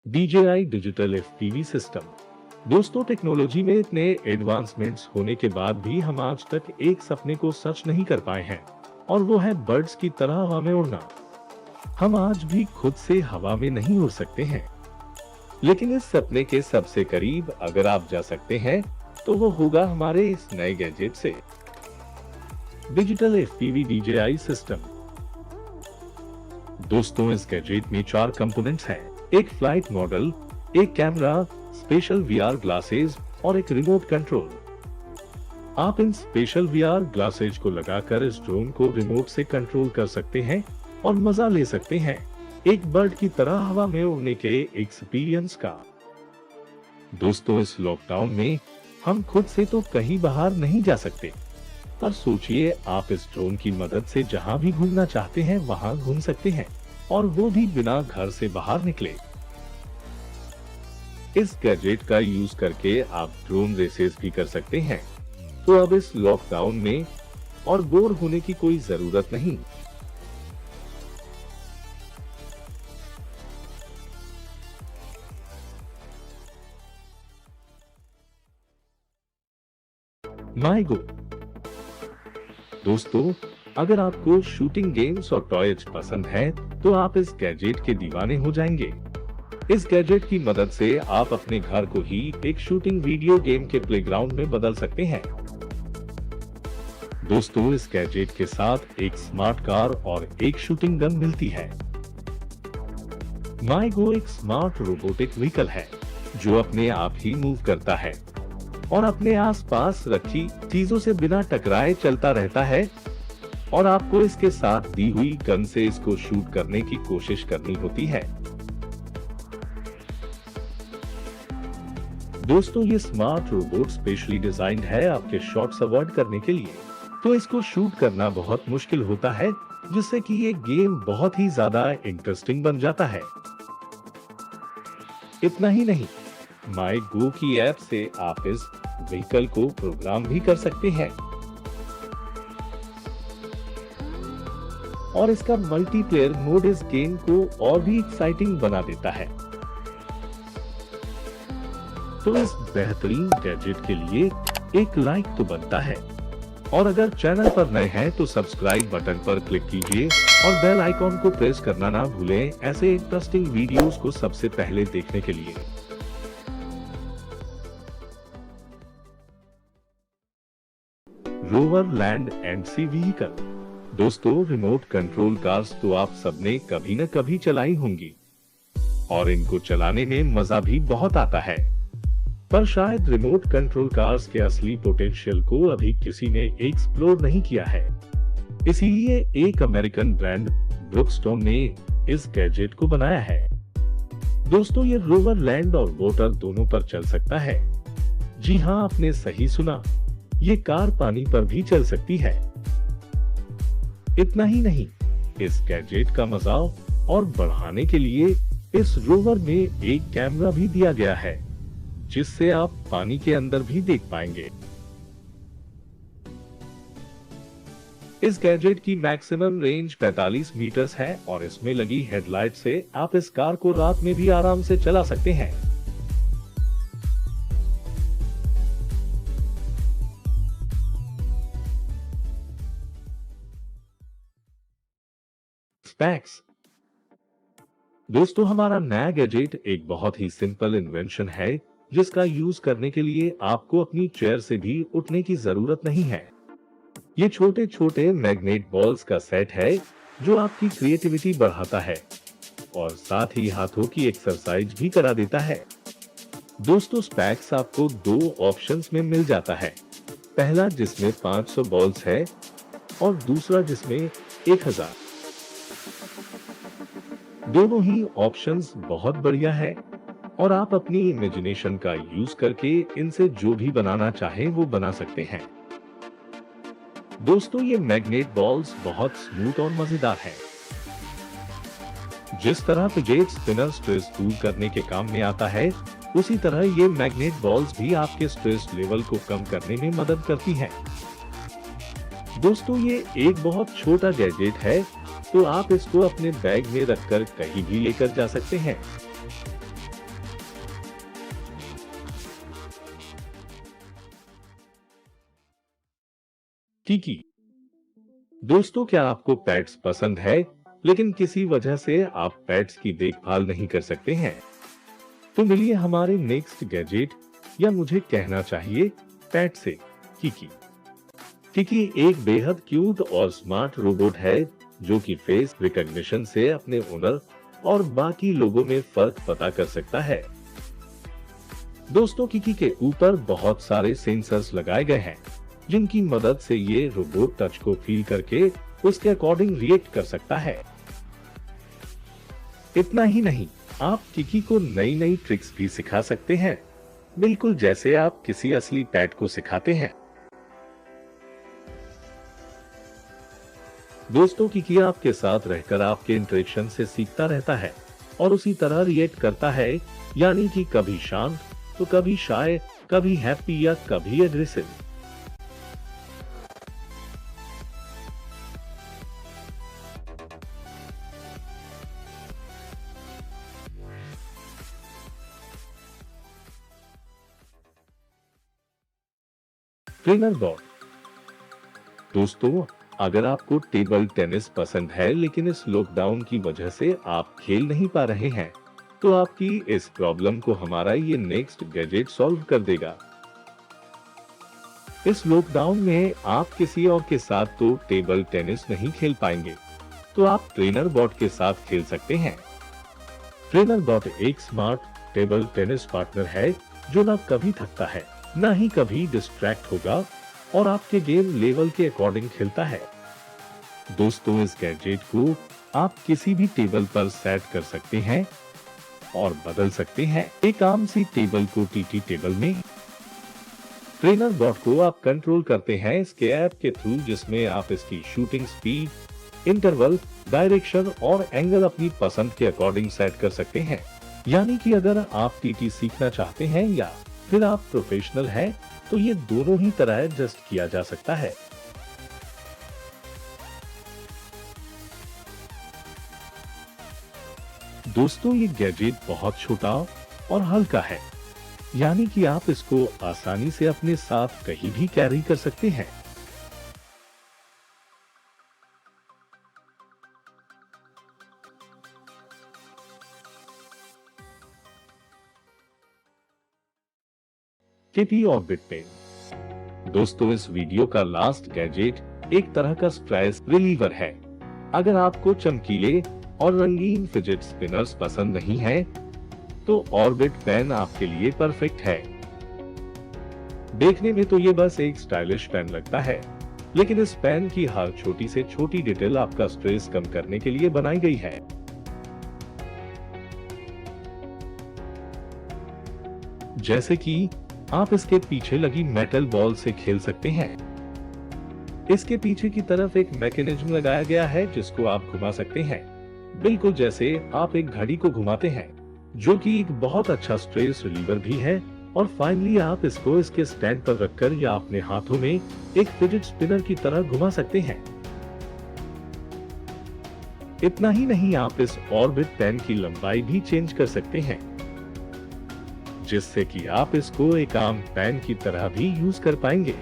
DJI digital FPV system. दोस्तों, technology में इतने एडवांसमेंट्स होने के बाद भी हम आज तक एक सपने को सच नहीं कर पाए हैं, और वो है बर्ड्स की तरह हवा में उड़ना। हम आज भी खुद से हवा में नहीं उड़ सकते हैं, लेकिन इस सपने के सबसे करीब अगर आप जा सकते हैं तो वो होगा हमारे इस नए गैजेट से, डिजिटल FPV DJI सिस्टम। दोस्तों, इस गैजेट में 4 कंपोनेंट्स हैं, एक फ्लाइट मॉडल, एक कैमरा, स्पेशल VR ग्लासेस और एक रिमोट कंट्रोल। आप इन स्पेशल VR ग्लासेस को लगाकर इस ड्रोन को रिमोट से कंट्रोल कर सकते हैं और मजा ले सकते हैं एक बर्ड की तरह हवा में उड़ने के एक्सपीरियंस का। दोस्तों, इस लॉकडाउन में हम खुद से तो कहीं बाहर नहीं जा सकते, पर सोचिए आप इस ड्रोन की मदद से जहां भी घूमना चाहते हैं वहां घूम सकते हैं, और वो भी बिना घर से बाहर निकले। इस गैजेट का यूज करके आप ड्रोन रेसेस भी कर सकते हैं, तो अब इस लॉकडाउन में और बोर होने की कोई जरूरत नहीं। माईगो। दोस्तों, अगर आपको शूटिंग गेम्स और टॉयज पसंद है तो आप इस गैजेट के दीवाने हो जाएंगे। इस गैजेट की मदद से आप अपने घर को ही एक शूटिंग वीडियो गेम के प्लेग्राउंड में बदल सकते हैं। दोस्तों, इस गैजेट के साथ एक स्मार्ट कार और एक शूटिंग गन मिलती है। माईगो एक स्मार्ट रोबोटिक व्हीकल है जो अपने आप ही मूव करता है और अपने आसपास रखी चीजों से बिना टकराए चलता रहता है, और आपको इसके साथ दी हुई गन से इसको शूट करने की कोशिश करनी होती है। दोस्तों, ये स्मार्ट रोबोट स्पेशली डिजाइन्ड है आपके शॉट्स अवॉइड करने के लिए, तो इसको शूट करना बहुत मुश्किल होता है, जिससे कि ये गेम बहुत ही ज्यादा इंटरेस्टिंग बन जाता है। इतना ही नहीं, माईगो की ऐप से आप इस व्हीकल को प्रोग्राम भी कर सकते हैं, और इसका मल्टीप्लेयर मोड इस गेम को और भी एक्साइटिंग बना देता है। तो इस बेहतरीन गैजेट के लिए एक लाइक तो बनता है, और अगर चैनल पर नए हैं तो सब्सक्राइब बटन पर क्लिक कीजिए और बेल आइकॉन को प्रेस करना ना भूलें ऐसे इंटरेस्टिंग वीडियोस को सबसे पहले देखने के लिए। Rover land and sea vehicle. दोस्तों, रिमोट कंट्रोल कार्स तो आप सबने कभी न कभी चलाई होंगी, और इनको चलाने में मजा भी बहुत आता है, पर शायद रिमोट कंट्रोल कार्स के असली पोटेंशियल को अभी किसी ने एक्सप्लोर नहीं किया है। इसीलिए एक अमेरिकन ब्रांड ब्रुकस्टोन ने इस गैजेट को बनाया है। दोस्तों, ये रोवर लैंड और वाटर दोनों पर चल सकता है। जी हाँ, आपने सही सुना, ये कार पानी पर भी चल सकती है। इतना ही नहीं, इस गैजेट का मजा और बढ़ाने के लिए इस रोवर में एक कैमरा भी दिया गया है, जिससे आप पानी के अंदर भी देख पाएंगे। इस गैजेट की मैक्सिमम रेंज 45 मीटर्स है, और इसमें लगी हेडलाइट से आप इस कार को रात में भी आराम से चला सकते हैं। स्पेक्स। दोस्तों, हमारा नया गैजेट एक बहुत ही सिंपल इन्वेंशन है, जिसका यूज करने के लिए आपको अपनी चेयर से भी उठने की जरूरत नहीं है। ये छोटे छोटे मैग्नेट बॉल्स का सेट है जो आपकी क्रिएटिविटी बढ़ाता है और साथ ही हाथों की एक्सरसाइज भी करा देता है। दोस्तों, स्पेक्स आपको 2 ऑप्शंस में मिल जाता है, पहला जिसमें 500 बॉल्स है और दूसरा जिसमें 1000। दोनों ही ऑप्शंस बहुत बढ़िया है, और आप अपनी इमेजिनेशन का यूज करके इनसे जो भी बनाना चाहे वो बना सकते हैं। दोस्तों, ये मैग्नेट बॉल्स बहुत स्मूथ और मजेदार है। जिस तरह फिजेट स्पिनर स्ट्रेस दूर करने के काम में आता है, उसी तरह ये मैग्नेट बॉल्स भी आपके स्ट्रेस लेवल को कम करने में मदद करती हैं। दोस्तों, ये एक बहुत छोटा गैजेट है, तो आप इसको अपने बैग में रखकर कहीं भी लेकर जा सकते हैं। किकी। दोस्तों, क्या आपको पेट्स पसंद है लेकिन किसी वजह से आप पेट्स की देखभाल नहीं कर सकते हैं? तो मिलिए हमारे नेक्स्ट गैजेट, या मुझे कहना चाहिए पेट से, किकी। किकी एक बेहद क्यूट और स्मार्ट रोबोट है जो कि फेस रिकॉग्निशन से अपने ओनर और बाकी लोगों में फर्क पता कर सकता है। दोस्तों, किकी के ऊपर बहुत सारे सेंसर्स लगाए गए हैं जिनकी मदद से ये रोबोट टच को फील करके उसके अकॉर्डिंग रिएक्ट कर सकता है। इतना ही नहीं, आप किकी को नई नई ट्रिक्स भी सिखा सकते हैं, बिल्कुल जैसे आप किसी असली पेट को सिखाते हैं। दोस्तों, किकी आपके साथ रहकर आपके इंटरेक्शन से सीखता रहता है और उसी तरह रिएक्ट करता है, यानी कि कभी शांत तो कभी शाय, कभी हैप्पी या कभी एग्रेसिव। Trainer bot. दोस्तों, अगर आपको टेबल टेनिस पसंद है लेकिन इस लॉकडाउन की वजह से आप खेल नहीं पा रहे हैं, तो आपकी इस प्रॉब्लम को हमारा ये नेक्स्ट गैजेट सॉल्व कर देगा। इस लॉकडाउन में आप किसी और के साथ तो टेबल टेनिस नहीं खेल पाएंगे, तो आप ट्रेनर बॉट के साथ खेल सकते हैं। ट्रेनर बॉट एक स्मार्ट टेबल टेनिस पार्टनर है जो न कभी थकता है, न ही कभी डिस्ट्रैक्ट होगा और आपके गेम लेवल के अकॉर्डिंग खेलता है। दोस्तों, इस गैजेट को आप किसी भी टेबल पर सेट कर सकते हैं और बदल सकते हैं एक आम सी टेबल को टीटी टेबल में। ट्रेनर बॉट को आप कंट्रोल करते हैं इसके ऐप के थ्रू, जिसमें आप इसकी शूटिंग स्पीड, इंटरवल, डायरेक्शन और एंगल अपनी पसंद के अकॉर्डिंग सेट कर सकते हैं। यानी कि अगर आप टीटी सीखना चाहते हैं या फिर आप प्रोफेशनल हैं, तो ये दोनों ही तरह एडजस्ट किया जा सकता है। दोस्तों, ये गैजेट बहुत छोटा और हल्का है, यानी कि आप इसको आसानी से अपने साथ कहीं भी कैरी कर सकते हैं। KP orbit pen. दोस्तों, इस वीडियो का लास्ट गैजेट एक तरह का स्ट्रेस रिलीवर है। अगर आपको चमकीले और रंगीन फिजेट स्पिनर्स पसंद नहीं है, तो ऑर्बिट पेन आपके लिए परफेक्ट है। देखने में तो ये बस एक स्टाइलिश पेन लगता है, लेकिन इस पेन की हर छोटी से छोटी डिटेल आपका स्ट्रेस कम करने के लिए बनाई गई है। जैसे कि आप इसके पीछे लगी मेटल बॉल से खेल सकते हैं। इसके पीछे की तरफ एक मैकेनिज्म लगाया गया है जिसको आप घुमा सकते हैं, बिल्कुल जैसे आप एक घड़ी को घुमाते हैं, जो कि एक बहुत अच्छा स्ट्रेस रिलीवर भी है। और फाइनली आप इसको इसके स्टैंड पर रखकर या अपने हाथों में एक फिजेट स्पिनर की तरह घुमा सकते हैं। इतना ही नहीं, आप इस ऑर्बिट पेन की लंबाई भी चेंज कर सकते हैं, जिससे कि आप इसको एक आम पेन की तरह भी यूज कर पाएंगे।